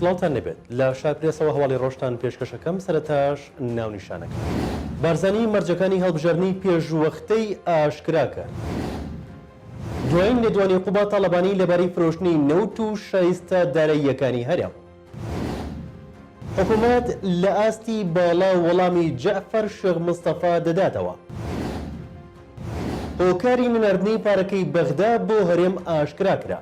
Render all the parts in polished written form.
سڵاوتان نەبێت لە شاپرێسەوە هەواڵی ڕۆژتان پێشکەشەکەم سەرەتاش ناونیشانەکە. بارزانی مەرجەکانی هەڵبژاردننی پێشوەختەی ئاشکراکە. دوایین لێدوانی قوبا تاڵەبانی لەبارەی فرۆشتنی نەوت و شایستە داراییەکانی هەرێم. حکوومەت لە ئاستی باڵا وەڵامی جەعفەر شێخ مستەفا دەداتەوە. هۆکاری نەناردنی پارەکەی بەغدا بۆ هەرێم ئاشکرا کرا.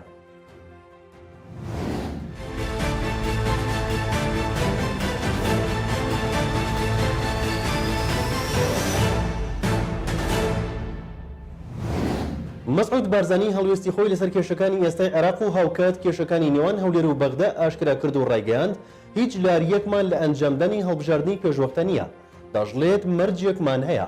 مەسعود بارزانی هەڵوێستی خۆی لەسەر کێشەکانی ئێستای عێراق و هاوکات کێشەکانی نێوان هەولێر و بەغدا ئاشکرا کرد و ڕایگەیاند هیچ لاریەکمان لە ئەنجامدانی هەڵبژاردننی پێشوەختە نییە، دەژڵێت مەرجێکمان هەیە.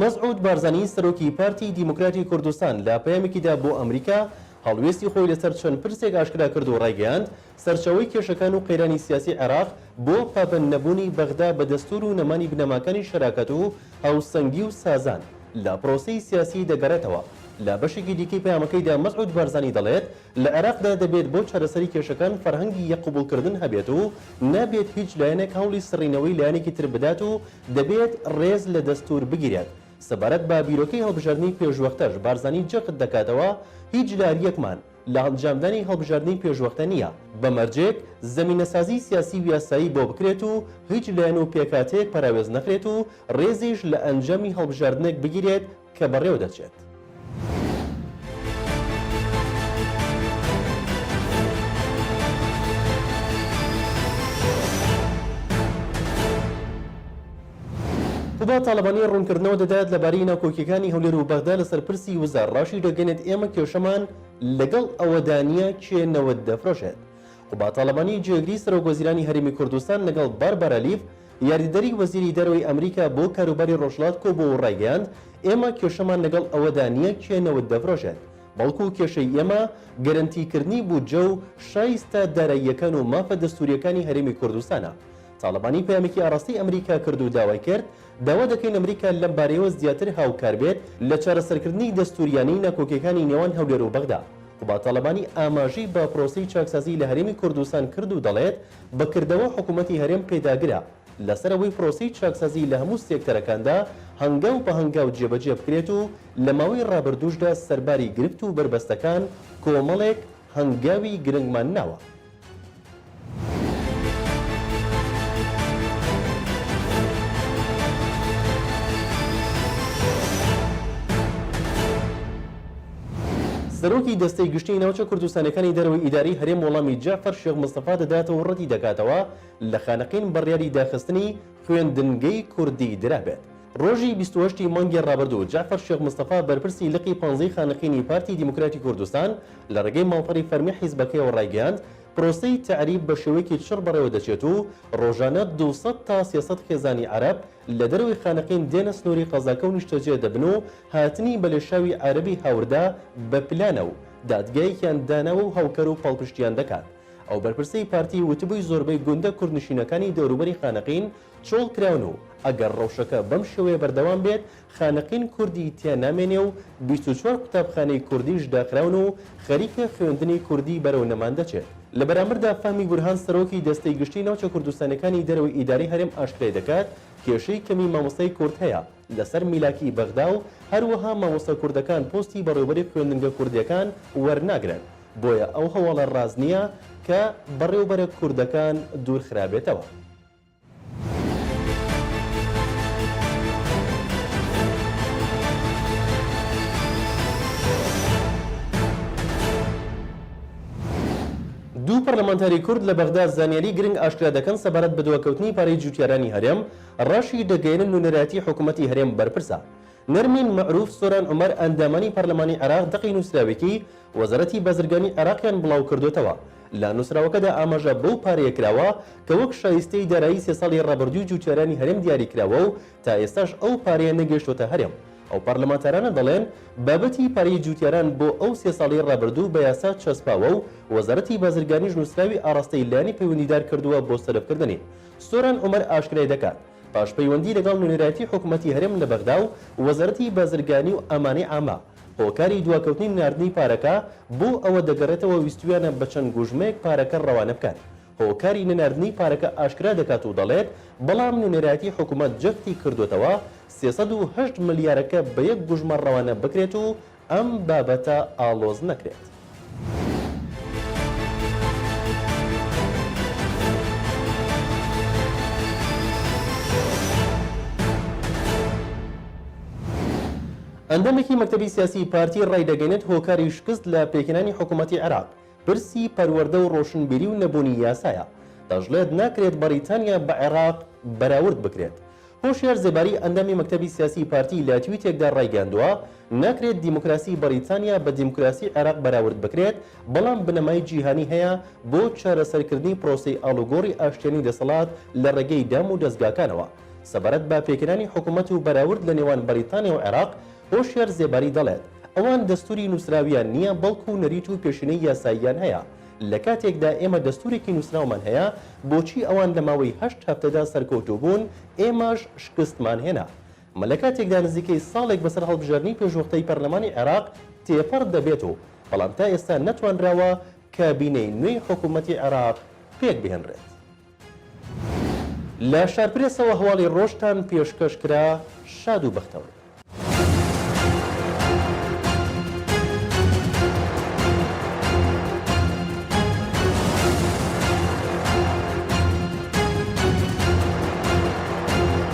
مەسعود بارزانی سەرۆکی پارتی دیموکراتی کوردستان لە پەیامێکیدا بۆ ئەمریکا هەڵوێستی خۆی لەسەر چەند پرسێک ئاشکرا کرد و ڕایگەیاند سەرچەوەی کێشەکان و قەیرانی سیاسی عێراق بۆ پابەند نەبوونی بەغدا بە دەستور و نەمانی بنەماکانی شەراکەت و هەوسەنگی و سازان لە پرۆسەی سیاسی دەگەڕێتەوە. لە بەشێکی دیکەی پەیامەکەیدا مەسعود بارزانی دەڵێت لە عێراقدا دەبێت بۆ چارەسەری کێشەکان فەرهەنگی یەقبولکردن هەبێت و نابێت هیچ لایەنێک هەوڵی سڕینەوەی لایەنێکی تر بدات و دەبێت ڕێز لە دەستور بگیرێت. سەبارەت بە بیرۆکەی هەڵبژاردننی پێشوەختەش بارزانی جەقت دەکاتەوە هیچ لاریەکمان لە ئەنجامدانی هەڵبژاردننی پێشوەختە نییە، بە مەرجێک زەمینەسازی سیاسی و یاسایی بۆ بکرێت و هیچ لایەن و پێکاتەیەک پەراوێز نەخرێت و ڕێزیش لە ئەنجامی هەڵبژاردنێک بگیرێت کە بەڕێوە دەچێت. قوبا تاڵەبانی ڕوونکردنەوە دەدات لەبارەی ناوکۆکیەکانی هەولێر و بەغدا لەسەر پرسی وزار ڕاشی دەگەنێت ئێمە کێشەمان لەگەڵ ئەوەدانیە کێنەوە دەفرۆشێت. قوبا تاڵەبانی جێگری سەرۆکوەزیرانی هەرێمی کوردستان لەگەڵ باربارا لیف یاریدەری وەزیری دەرەوەی ئەمریکا بۆ کاروباری ڕۆژهەڵات کۆبوو و ڕایگەیاند ئێمە کێشەمان لەگەڵ ئەوەدانیە کێنەوە دەفرۆشێت. بەڵکو کێشەی ئێمە گەرنتیکردنی بودجە و شایستە داراییەکان و مافە دەستوریەکانی هەرێمی کوردستانە. تاڵەبانی پەیامێکی ئاڕاستی ئەمریکا کرد و داوای کرد داوا دەکەین ئەمریکا لەم بارەیەوە زیاتر هاوکار بێت لە چارەسەرکردنی دەستوریانی ناکۆکیەکانی نێوان هەولێر و بەغدا. قوبا تاڵەبانی ئاماژەی بە پرۆسەی چاکسازی لە هەرێمی کوردستان کرد و دەڵێت بەکردەوە حکوومەتی هەرێم پێداگرە لەسەرەوەی پرۆسەی چاکسازی لە هەموو سێکتەرەکاندا هەنگاو بە هەنگاو جێبەجێ بکرێت و لە ماوەی ڕابردووشدا سەرباری گرفت و بربەستەکان کۆمەڵێک هەنگاوی گرنگمان ناوە. سەرۆکی دەستەی گشتی ناوچە کوردستانەکانی دەرەوەی ئیداری هەرێم وەڵامی جەعفەر شێخ مستەفا دەداتەوە و ڕەتی دەکاتەوە لە خانەقین بڕیاری داخستنی خوێندنگەی کوردی درابێت. ڕۆژی 28 مانگی ڕابردوو جەعفەر شێخ مستەفا بەرپرسی لقی 15 خانەقینی پارتی دیموکراتی کوردستان لە ڕێگەی ماڵپەڕی فەرمی حیزبەکەیەوە ڕایگەیاند پرۆسەی تعریب بە شێوەیەکی چڕ بەڕێوە دەچێت و ڕۆژانە 200 تا 300 خێزانی عەرەب لە دەروی خانەقین دێنە سنووری قەزاکە و نیشتەجێ دەبن و هاتنی بە لێشاوی عەرەبی هاوردا بە پلانە و دادگایەکیان داناوە و هاوکەر و پاڵپشتیان دەکات. ئەو بەرپرسەی پارتی وتبووی زۆربەی گوندە کوردنشینەکانی دەوروبەری خانەقین چۆڵ کراون و ئەگەر ڕەوشەکە بەم شێوەیە بەردەوام بێت خانەقین کوردی تیا نامێنێ و 24 قوتابخانەی کوردیش داخراون و خەریکە خوێندنی کوردی بەرەو نەمان دەچێت. لە بەرامبەردا فامی بورهان سەرۆکی دەستەی گشتی ناوچە کوردستانەکانی دەرەوەی ئیداری هەرێم ئاشکرای دەکات کێشەی کەمی مامۆستای کورد هەیە لەسەر میلاکی بەغدا و هەروەها مامۆستا کوردەکان پۆستی بەڕێوەبەری خوێندنگە کوردیەکان وەرناگرن، بۆیە ئەو هەواڵە ڕاز نییە کە بەڕێوەبەرە کوردەکان دوور خرابێتەوە. دوو پەرلەمانتاری کورد لە بەغدا زانیاری گرنگ ئاشکرا دەکەن سەبارەت بە دواکەوتنی پارەی جوتیارانی هەرێم ڕاشی دەگەێنن نونەرەتی حکوومەتی هەرێم بەرپرسە. نەرمین مەعروف سۆران عومەر ئەندامانی پەرلەمانی عێراق دەقی نووسراوێکی وەزارەتی بازرگانی عێراقیان بڵاو کردوێتەوە. لە نووسراوەکەدا ئاماژە بەو پارەیە کراوە کە وەک شایستەی دارایی 3 ساڵی ڕابردووی جوتیارانی هەرێم دیاری کراوە و تا ئێستاش ئەو پارەیە نەگەیشتوتە هەرێم. ئەو پەرلەمانتارانە دەڵێن بابەتی پارەی جوتیاران بۆ ئەو 3 ساڵی ڕابردوو بە یاسا چەسپاوە و وەزارەتی بازرگانیش نووسراوی ئاڕاستەی لایەنی پەیوەندیدار کردووە بۆ سەرفکردنی. سۆران عومەر ئاشکرای دەکات پاش پەیوەندی لەگەڵ نونەرەتی حکوومەتی هەرێم لە بەغدا و وەزارەتی بازرگانی و ئامانەی عامە هۆکاری دواکەوتنی ناردنی پارەکە بۆ ئەوە دەگەڕێتەوە ویستویانە بە چەند گوژمەیەک پارەکە ڕەوانە بکات. هۆکاری نەناردنی پارەکە ئاشکرا دەکات و دەڵێت بەڵام نوێنەرایەتی حکوومەت جەفتی کردوتەوە 308 ملیارەکە بە یەک گوژمە ڕەوانە بکرێت و ئەم بابەتە ئاڵۆز نەکرێت. ئەندامێکی مەکتەبی سیاسی پارتی ڕایدەگەنێت هۆکاری شکست لە پێکێنانی حکوومەتی عێراق پرسی پەروەردە و ڕۆشنبیری و نەبوونی یاسایە. دەژڵێت ناکرێت بەریتانیا بە عێراق بەراورد بکرێت. هۆشیار زێباری ئەندامی مەکتەبی سیاسی پارتی لە تویتێکدا ڕایگەاندووە ناکرێت دیموکراسی بەریتانیا بە دیموکراسی عێراق بەراورد بکرێت، بەڵام بنەمای جیهانی هەیە بۆ چارەسەرکردنی پرۆسەی ئاڵوگۆڕی ئاشتێنی دەسەڵات لە ڕێگەی دام و دەستگاکانەوە. سەبارەت بە پێکێنانی حکوومەت و بەراورد لە نێوان بەریتانیا و عێراق هۆشیار زێباری دەڵێت ئەوان دەستوری نووسراویان نییە، بەڵکو نەریت و پێشینەی یاساییان هەیە. لە کاتێکدا ئێمە دەستورێکی نووسراومان هەیە، بۆچی ئەوان لە ماوەی 8 هەفتەدا سەرکەوتوو بوون، ئێمەش شکستمان هێنا. لە کاتێکدا نزیکەی ساڵێک بەسەر هەڵبژاردننی پێشوەختەی پەرلەمانی عێراق تێپەڕ دەبێت و بەڵام تا ئێستا نەتوانراوە کابینەی نوێی حکوومەتی عێراق پێک بهێنرێت. لە شارپرێسەوە هەواڵی ڕۆژتان پێشکەشکرا، شاد و بەختەوە.